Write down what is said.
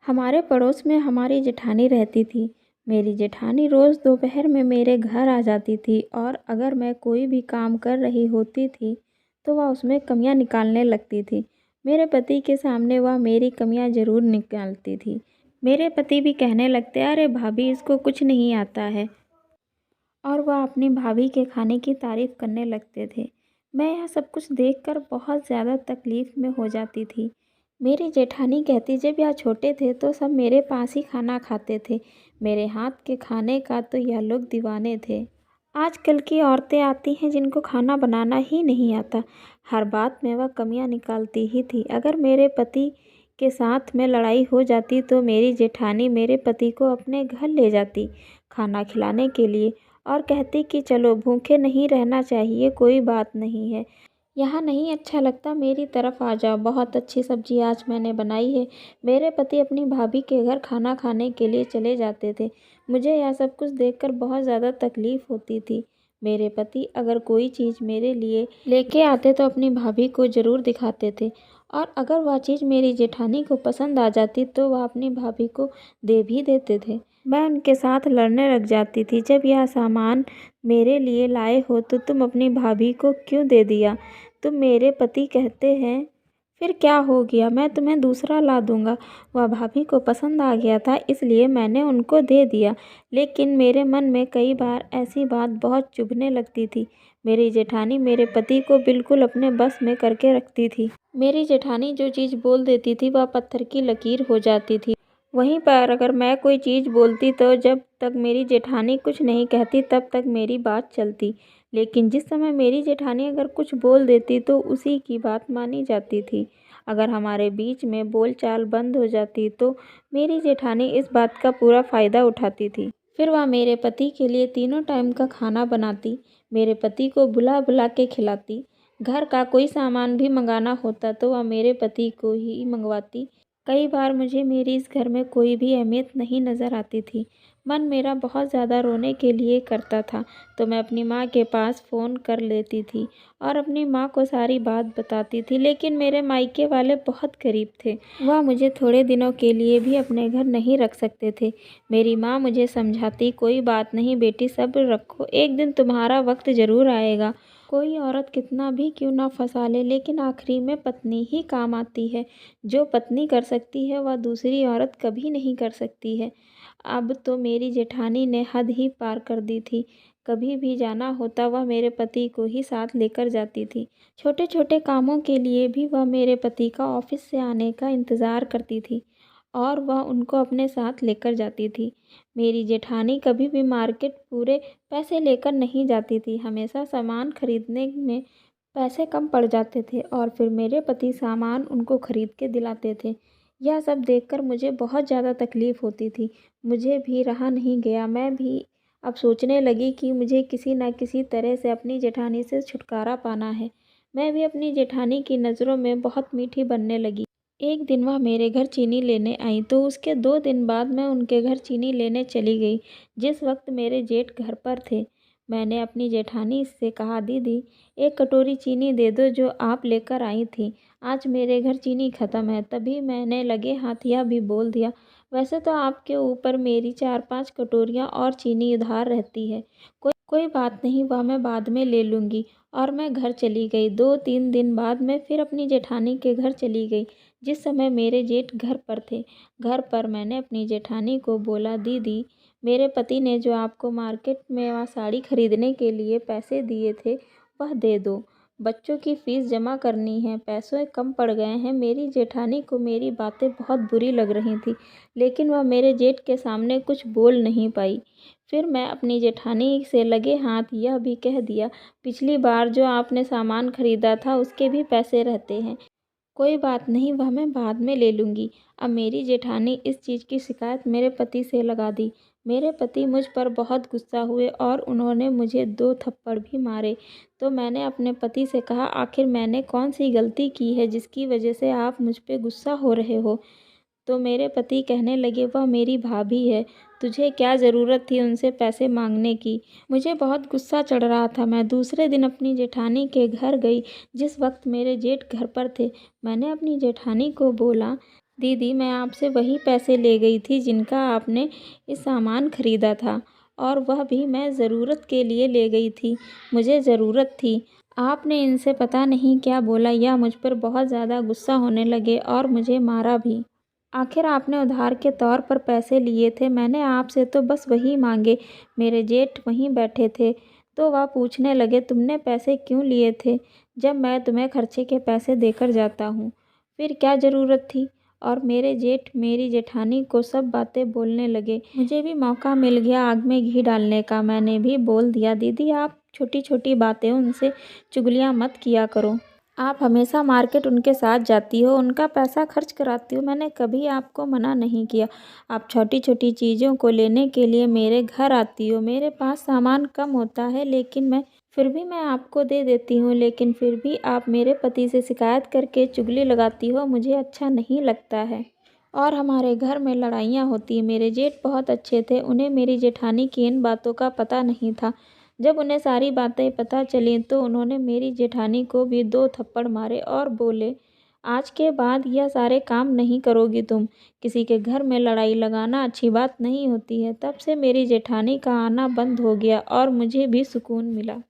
हमारे पड़ोस में हमारी जेठानी रहती थी। मेरी जेठानी रोज़ दोपहर में मेरे घर आ जाती थी और अगर मैं कोई भी काम कर रही होती थी तो वह उसमें कमियां निकालने लगती थी। मेरे पति के सामने वह मेरी कमियां ज़रूर निकालती थी। मेरे पति भी कहने लगते, अरे भाभी इसको कुछ नहीं आता है, और वह अपनी भाभी के खाने की तारीफ़ करने लगते थे। मैं यह सब कुछ देखकर बहुत ज़्यादा तकलीफ़ में हो जाती थी। मेरी जेठानी कहती, जब यह छोटे थे तो सब मेरे पास ही खाना खाते थे। मेरे हाथ के खाने का तो यह लोग दीवाने थे। आजकल की औरतें आती हैं जिनको खाना बनाना ही नहीं आता। हर बात में वह कमियां निकालती ही थी। अगर मेरे पति के साथ में लड़ाई हो जाती तो मेरी जेठानी मेरे पति को अपने घर ले जाती खाना खिलाने के लिए और कहती कि चलो, भूखे नहीं रहना चाहिए, कोई बात नहीं है। यहाँ नहीं अच्छा लगता, मेरी तरफ आ जाओ, बहुत अच्छी सब्जी आज मैंने बनाई है। मेरे पति अपनी भाभी के घर खाना खाने के लिए चले जाते थे। मुझे यह सब कुछ देखकर बहुत ज़्यादा तकलीफ़ होती थी। मेरे पति अगर कोई चीज़ मेरे लिए लेके आते तो अपनी भाभी को ज़रूर दिखाते थे, और अगर वह चीज़ मेरी जेठानी को पसंद आ जाती तो वह अपनी भाभी को दे भी देते थे। मैं उनके साथ लड़ने लग जाती थी, जब यह सामान मेरे लिए लाए हो तो तुम अपनी भाभी को क्यों दे दिया? तुम मेरे पति कहते हैं, फिर क्या हो गया, मैं तुम्हें दूसरा ला दूंगा। वह भाभी को पसंद आ गया था इसलिए मैंने उनको दे दिया, लेकिन मेरे मन में कई बार ऐसी बात बहुत चुभने लगती थी। मेरी जेठानी मेरे पति को बिल्कुल अपने बस में करके रखती थी। मेरी जेठानी जो चीज़ बोल देती थी वह पत्थर की लकीर हो जाती थी। वहीं पर अगर मैं कोई चीज़ बोलती तो जब तक मेरी जेठानी कुछ नहीं कहती तब तक मेरी बात चलती, लेकिन जिस समय मेरी जेठानी अगर कुछ बोल देती तो उसी की बात मानी जाती थी। अगर हमारे बीच में बोलचाल बंद हो जाती तो मेरी जेठानी इस बात का पूरा फ़ायदा उठाती थी। फिर वह मेरे पति के लिए तीनों टाइम का खाना बनाती, मेरे पति को बुला बुला के खिलाती। घर का कोई सामान भी मंगाना होता तो वह मेरे पति को ही मंगवाती। कई बार मुझे मेरी इस घर में कोई भी अहमियत नहीं नज़र आती थी। मन मेरा बहुत ज़्यादा रोने के लिए करता था तो मैं अपनी माँ के पास फ़ोन कर लेती थी और अपनी माँ को सारी बात बताती थी, लेकिन मेरे मायके वाले बहुत गरीब थे। वह मुझे थोड़े दिनों के लिए भी अपने घर नहीं रख सकते थे। मेरी माँ मुझे समझाती, कोई बात नहीं बेटी, सब्र रखो, एक दिन तुम्हारा वक्त ज़रूर आएगा। कोई औरत कितना भी क्यों ना फंसा ले, लेकिन आखिरी में पत्नी ही काम आती है। जो पत्नी कर सकती है वह दूसरी औरत कभी नहीं कर सकती है। अब तो मेरी जेठानी ने हद ही पार कर दी थी। कभी भी जाना होता वह मेरे पति को ही साथ लेकर जाती थी। छोटे छोटे कामों के लिए भी वह मेरे पति का ऑफिस से आने का इंतज़ार करती थी और वह उनको अपने साथ लेकर जाती थी। मेरी जेठानी कभी भी मार्केट पूरे पैसे लेकर नहीं जाती थी। हमेशा सामान खरीदने में पैसे कम पड़ जाते थे और फिर मेरे पति सामान उनको खरीद के दिलाते थे। यह सब देखकर मुझे बहुत ज़्यादा तकलीफ़ होती थी। मुझे भी रहा नहीं गया। मैं भी अब सोचने लगी कि मुझे किसी न किसी तरह से अपनी जेठानी से छुटकारा पाना है। मैं भी अपनी जेठानी की नज़रों में बहुत मीठी बनने लगी। एक दिन वह मेरे घर चीनी लेने आई तो उसके 2 दिन बाद मैं उनके घर चीनी लेने चली गई। जिस वक्त मेरे जेठ घर पर थे, मैंने अपनी जेठानी से कहा, दीदी 1 कटोरी चीनी दे दो जो आप लेकर आई थी, आज मेरे घर चीनी ख़त्म है। तभी मैंने लगे हाथ यह भी बोल दिया, वैसे तो आपके ऊपर मेरी 4-5 कटोरियाँ और चीनी उधार रहती है, कोई बात नहीं, वह मैं बाद में ले लूँगी। और मैं घर चली गई। 2-3 दिन बाद मैं फिर अपनी जेठानी के घर चली गई। जिस समय मेरे जेठ घर पर थे। घर पर मैंने अपनी जेठानी को बोला, दीदी मेरे पति ने जो आपको मार्केट में वहाँ साड़ी खरीदने के लिए पैसे दिए थे वह दे दो। बच्चों की फ़ीस जमा करनी है, पैसे कम पड़ गए हैं। मेरी जेठानी को मेरी बातें बहुत बुरी लग रही थी, लेकिन वह मेरे जेठ के सामने कुछ बोल नहीं पाई। फिर मैं अपनी जेठानी से लगे हाथ यह भी कह दिया, पिछली बार जो आपने सामान खरीदा था उसके भी पैसे रहते हैं, कोई बात नहीं, वह मैं बाद में ले लूँगी। अब मेरी जेठानी इस चीज़ की शिकायत मेरे पति से लगा दी। मेरे पति मुझ पर बहुत गुस्सा हुए और उन्होंने मुझे 2 थप्पड़ भी मारे। तो मैंने अपने पति से कहा, आखिर मैंने कौन सी गलती की है जिसकी वजह से आप मुझ पे गुस्सा हो रहे हो? तो मेरे पति कहने लगे, वह मेरी भाभी है, तुझे क्या ज़रूरत थी उनसे पैसे मांगने की। मुझे बहुत गुस्सा चढ़ रहा था। मैं दूसरे दिन अपनी जेठानी के घर गई जिस वक्त मेरे जेठ घर पर थे। मैंने अपनी जेठानी को बोला, दीदी, मैं आपसे वही पैसे ले गई थी जिनका आपने ये सामान खरीदा था, और वह भी मैं ज़रूरत के लिए ले गई थी। मुझे ज़रूरत थी। आपने इनसे पता नहीं क्या बोला, या मुझ पर बहुत ज़्यादा गुस्सा होने लगे और मुझे मारा भी। आखिर आपने उधार के तौर पर पैसे लिए थे, मैंने आपसे तो बस वही मांगे। मेरे जेठ वहीं बैठे थे, तो वह पूछने लगे, तुमने पैसे क्यों लिए थे जब मैं तुम्हें खर्चे के पैसे देकर जाता हूँ? फिर क्या ज़रूरत थी? और मेरे जेठ मेरी जेठानी को सब बातें बोलने लगे। मुझे भी मौका मिल गया आग में घी डालने का। मैंने भी बोल दिया, दीदी आप छोटी छोटी बातें उनसे चुगलियाँ मत किया करो। आप हमेशा मार्केट उनके साथ जाती हो, उनका पैसा खर्च कराती हो। मैंने कभी आपको मना नहीं किया। आप छोटी छोटी चीज़ों को लेने के लिए मेरे घर आती हो। मेरे पास सामान कम होता है, लेकिन फिर भी मैं आपको दे देती हूँ, लेकिन फिर भी आप मेरे पति से शिकायत करके चुगली लगाती हो। मुझे अच्छा नहीं लगता है। और हमारे घर में लड़ाइयाँ होती। मेरे जेठ बहुत अच्छे थे, उन्हें मेरी जेठानी की इन बातों का पता नहीं था। जब उन्हें सारी बातें पता चलीं तो उन्होंने मेरी जेठानी को भी 2 थप्पड़ मारे और बोले, आज के बाद यह सारे काम नहीं करोगी तुम। किसी के घर में लड़ाई लगाना अच्छी बात नहीं होती है। तब से मेरी जेठानी का आना बंद हो गया और मुझे भी सुकून मिला।